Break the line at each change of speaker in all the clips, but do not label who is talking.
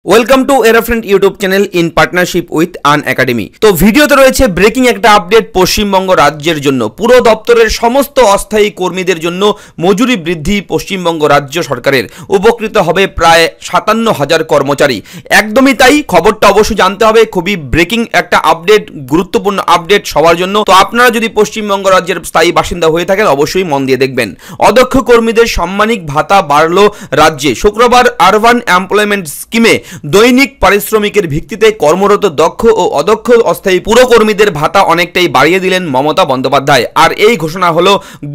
Welcome to এরাফ্রেন্ড YouTube channel in partnership with Unacademy. তো ভিডিওতে রয়েছে ব্রেকিং একটা আপডেট পশ্চিমবঙ্গ রাজ্যের জন্য। পুরো দপ্তরের সমস্ত অস্থায়ী কর্মীদের জন্য মজুরি বৃদ্ধি পশ্চিমবঙ্গ রাজ্য সরকারের, উপকৃত হবে প্রায় 57,000 কর্মচারী। একদমই তাই, খবরটা অবশ্যই জানতে হবে। খুবই ব্রেকিং একটা আপডেট, গুরুত্বপূর্ণ আপডেট সবার জন্য। তো আপনারা যদি পশ্চিমবঙ্গ রাজ্যের স্থায়ী বাসিন্দা হয়ে থাকেন অবশ্যই মন দিয়ে দেখবেন। অদক্ষ কর্মীদের সাম্মানিক ভাতা বাড়লো রাজ্যে। শুক্রবার আরবান এমপ্লয়মেন্ট স্কিমে দৈনিক পারিশ্রমিকের ভিত্তিতে কর্মরত দক্ষ ও অদক্ষ অস্থায়ী পুরকর্মীদের ভাতা অনেকটাই বাড়িয়ে দিলেন মমতা বন্দ্যোপাধ্যায়। আর এই ঘোষণা হলো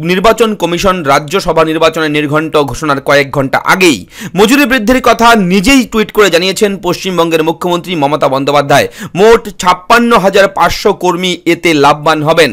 নির্বাচন কমিশন রাজ্যসভা নির্বাচনের নির্ঘণ্ট ঘোষণার কয়েক ঘন্টা আগেই। মজুরি বৃদ্ধির কথা নিজেই টুইট করে জানিয়েছেন পশ্চিমবঙ্গের মুখ্যমন্ত্রী মমতা বন্দ্যোপাধ্যায়। মোট 56,500 কর্মী এতে লাভবান হবেন।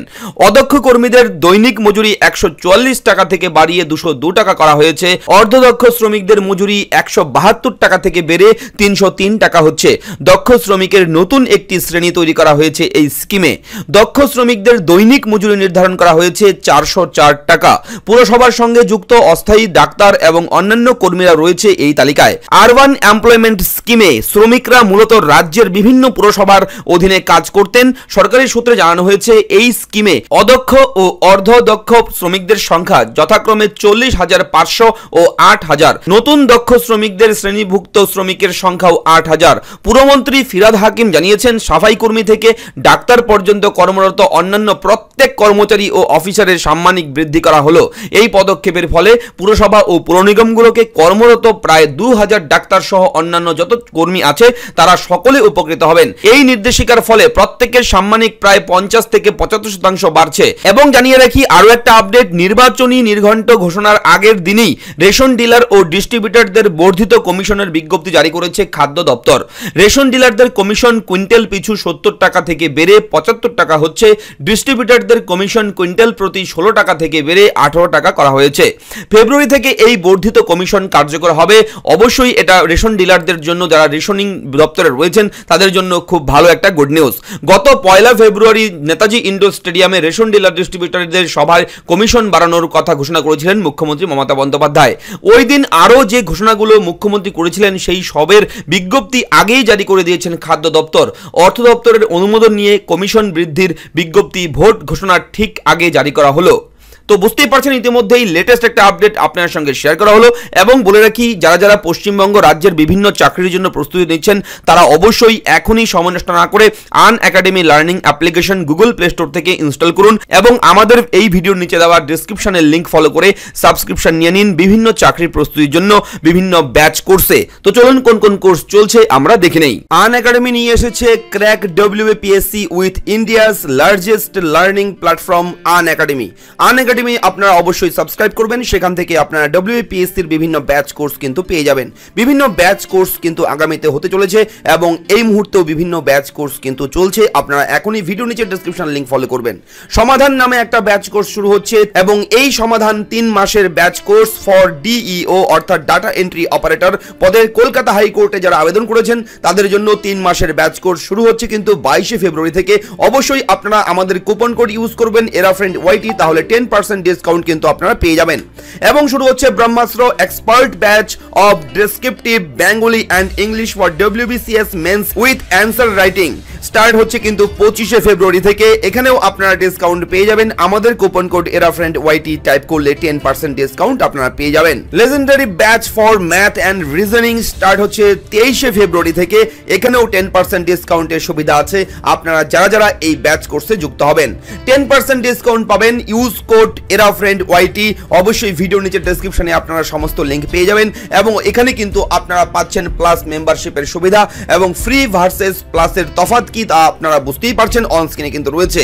অদক্ষ কর্মীদের দৈনিক মজুরি 144 টাকা থেকে বাড়িয়ে 202 টাকা করা হয়েছে। অর্ধদক্ষ শ্রমিকদের মজুরি 172 টাকা থেকে বেড়ে 303 টাকা হচ্ছে। দক্ষ শ্রমিকের নতুন একটি শ্রেণী তৈরি করা হয়েছে এই স্কিমে। দক্ষ শ্রমিকদের দৈনিক মজুরি নির্ধারণ করা হয়েছে 404 টাকা। পুরসভার সঙ্গে যুক্ত অস্থায়ী ডাক্তার এবং অন্যান্য কর্মীরা রয়েছে এই তালিকায়। আরবান এমপ্লয়মেন্ট স্কিমে শ্রমিকরা মূলত রাজ্যের বিভিন্ন পুরসভার অধীনে কাজ করতেন। সরকারি সূত্রে জানানো হয়েছে এই স্কিমে অদক্ষ ও অর্ধদক্ষ শ্রমিকদের সংখ্যা যথাক্রমে 40,500 ও 8,000। নতুন দক্ষ শ্রমিকদের শ্রেণীভুক্ত শ্রমিকের সংখ্যাও 8,000। পুরমন্ত্রী ফিরহাদ হাকিম জানিয়েছেন, সাফাই কর্মী থেকে ডাক্তার পর্যন্ত কর্মরত অন্যান্য প্রত্যেক কর্মচারী ও অফিসারের সাম্মানিক বৃদ্ধি করা হলো। এই পদক্ষেপের ফলে পুরসভা ও পুর নিগমগুলোকে কর্মরত প্রায় 2,000 ডাক্তার সহ অন্যান্য যত কর্মী আছে তারা সকলে উপকৃত হবেন। এই নির্দেশিকার ফলে প্রত্যেকের সাম্মানিক প্রায় 50 থেকে 75% বাড়ছে। এবং জানিয়ে রাখি আরো একটা আপডেট, নির্বাচনী নির্ঘণ্ট ঘোষণার আগের দিনই রেশন ডিলার ও ডিস্ট্রিবিউটরদের বর্ধিত কমিশনের বিজ্ঞপ্তি জারি করেছে খাদ্য দপ্তর। রেশন ডিলারদের কমিশন কুইন্টাল পিছু 70 টাকা থেকে বেড়ে 75 টাকা হচ্ছে। ডিস্ট্রিবিউটরদের কমিশন কুইন্টাল প্রতি 16 টাকা থেকে বেড়ে 18 টাকা করা হয়েছে। ফেব্রুয়ারি থেকে এই বর্ধিত কমিশন কার্যকর হবে। অবশ্যই এটা রেশন ডিলারদের জন্য, যারা রেশনিং দপ্তরে রয়েছেন তাদের জন্য খুব ভালো একটা গুড নিউজ। গত 1 ফেব্রুয়ারি নেতাজি ইন্ডোর স্টেডিয়ামে রেশন ডিলার ডিস্ট্রিবিউটরদের সভায় কমিশন বাড়ানোর কথা ঘোষণা করেছিলেন মুখ্যমন্ত্রী মমতা বন্দ্যোপাধ্যায়। ওই দিন আরও যে ঘোষণাগুলো মুখ্যমন্ত্রী করেছিলেন সেই সবের বিজ্ঞপ্তি আগেই জারি করে দিয়েছেন খাদ্য দপ্তর। অর্থ দপ্তরের অনুমোদন নিয়ে কমিশন বৃদ্ধির বিজ্ঞপ্তি ভোট ঘোষণার ঠিক আগে জারি করা হলো। তো বুঝতেই পারছেন ইতিমধ্যেই লেটেস্ট একটা আপডেট আপনার সঙ্গে শেয়ার করা হলো। এবং বলে রাখি, যারা যারা পশ্চিমবঙ্গ রাজ্যের বিভিন্ন চাকরির জন্য প্রস্তুতি নিচ্ছেন তারা অবশ্যই এখনই সময় নষ্ট না করে Unacademy learning application Google Play Store থেকে ইনস্টল করুন এবং আমাদের এই ভিডিওর নিচে দেওয়া ডেসক্রিপশনের লিঙ্ক ফলো করে সাবস্ক্রিপশন নিয়ে নিন বিভিন্ন চাকরির প্রস্তুতির জন্য বিভিন্ন ব্যাচ কোর্সে। তো চলুন কোন কোন কোর্স চলছে আমরা দেখে নেই। আন একাডেমি নিয়ে এসেছে crack WAPSC with India's largest learning platform Unacademy. Unacademy আপনারা অবশ্যই সাবস্ক্রাইব করবেন। সেখান থেকে আপনারা WAPSC এর বিভিন্ন ব্যাচ কোর্স কিন্তু পেয়ে যাবেন। বিভিন্ন ব্যাচ কোর্স কিন্তু আগামীতে হতে চলেছে এবং এই মুহূর্তেও বিভিন্ন ব্যাচ কোর্স কিন্তু চলছে। আপনারা এখনই ভিডিও নিচে ডেসক্রিপশন লিংক ফলো করবেন। সমাধান নামে একটা ব্যাচ কোর্স শুরু হচ্ছে এবং এই সমাধান 3 মাসের ব্যাচ কোর্স ফর DEO অর্থাৎ ডাটা এন্ট্রি অপারেটর পদের কলকাতা হাইকোর্টে যারা আবেদন করেছেন তাদের জন্য 3 মাসের ব্যাচ কোর্স শুরু হচ্ছে কিন্তু 22 ফেব্রুয়ারি থেকে। অবশ্যই আপনারা আমাদের কুপন কোড ইউজ করবেন এরাফ্রেন্ড YT, তাহলে 10% ডিসকাউন্ট কিন্তু আপনারা পেয়ে যাবেন। এবং শুরু হচ্ছে Brahmastra expert batch of descriptive Bengali and English for WBCS mains with answer writing. Start হচ্ছে কিন্তু 25 ফেব্রুয়ারি থেকে। এখানেও আপনারা ডিসকাউন্ট পেয়ে যাবেন। আমাদের কুপন কোড এরাফ্রেন্ড YT টাইপ করলে 10% ডিসকাউন্ট আপনারা পেয়ে যাবেন। Legendary batch for math and reasoning start হচ্ছে 23 ফেব্রুয়ারি থেকে। এখানেও 10% ডিসকাউন্টের সুবিধা আছে আপনারা যারা যারা এই ব্যাচ কোর্সে যুক্ত হবেন। 10% ডিসকাউন্ট পাবেন, ইউজ কোড এরাফ্রেন্ড YT। অবশ্যই ভিডিওর নিচে ডেসক্রিপশনে আপনারা সমস্ত লিংক পেয়ে যাবেন এবং এখানে কিন্তু আপনারা পাচ্ছেন প্লাস মেম্বারশিপের সুবিধা এবং ফ্রি ভার্সেস প্লাসের তফাৎ কি তা আপনারা বুঝতেই পারছেন, অন স্ক্রিনে কিন্তু রয়েছে।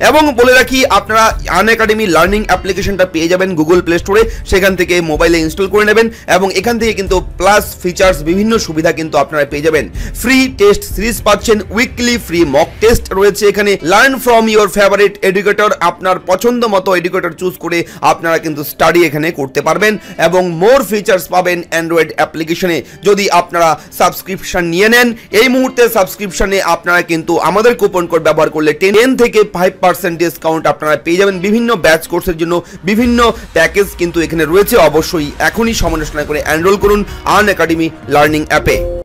এবং বলে রাখি আপনারা আন একাডেমি লার্নিং অ্যাপ্লিকেশনটা পেয়ে যাবেন গুগল প্লে স্টোরে। সেখান থেকে মোবাইলে ইনস্টল করে নেবেন এবং এখান থেকে কিন্তু প্লাস ফিচার্স বিভিন্ন সুবিধা কিন্তু আপনারা পেয়ে যাবেন। ফ্রি টেস্ট সিরিজ পাচ্ছেন, উইকলি ফ্রি মক টেস্ট রয়েছে এখানে। Learn from your favourite educator, আপনার পছন্দ মতো এডুকেটর চুজ করে আপনারা কিন্তু স্টাডি এখানে করতে পারবেন এবং মোর ফিচার্স পাবেন অ্যান্ড্রয়েড অ্যাপ্লিকেশনে যদি আপনারা সাবস্ক্রিপশন নিয়ে নেন। এই মুহূর্তে সাবস্ক্রিপশনে আপনারা কিন্তু আমাদের কুপন কোড ব্যবহার করলে 10 থেকে 5% ডিসকাউন্ট আপনারা পেয়ে যাবেন। বিভিন্ন ব্যাচ কোর্সের জন্য বিভিন্ন প্যাকেজ কিন্তু এখানে রয়েছে। অবশ্যই এখনই সময় নষ্ট না করে এনরোল করুন আন একাডেমি লার্নিং অ্যাপে।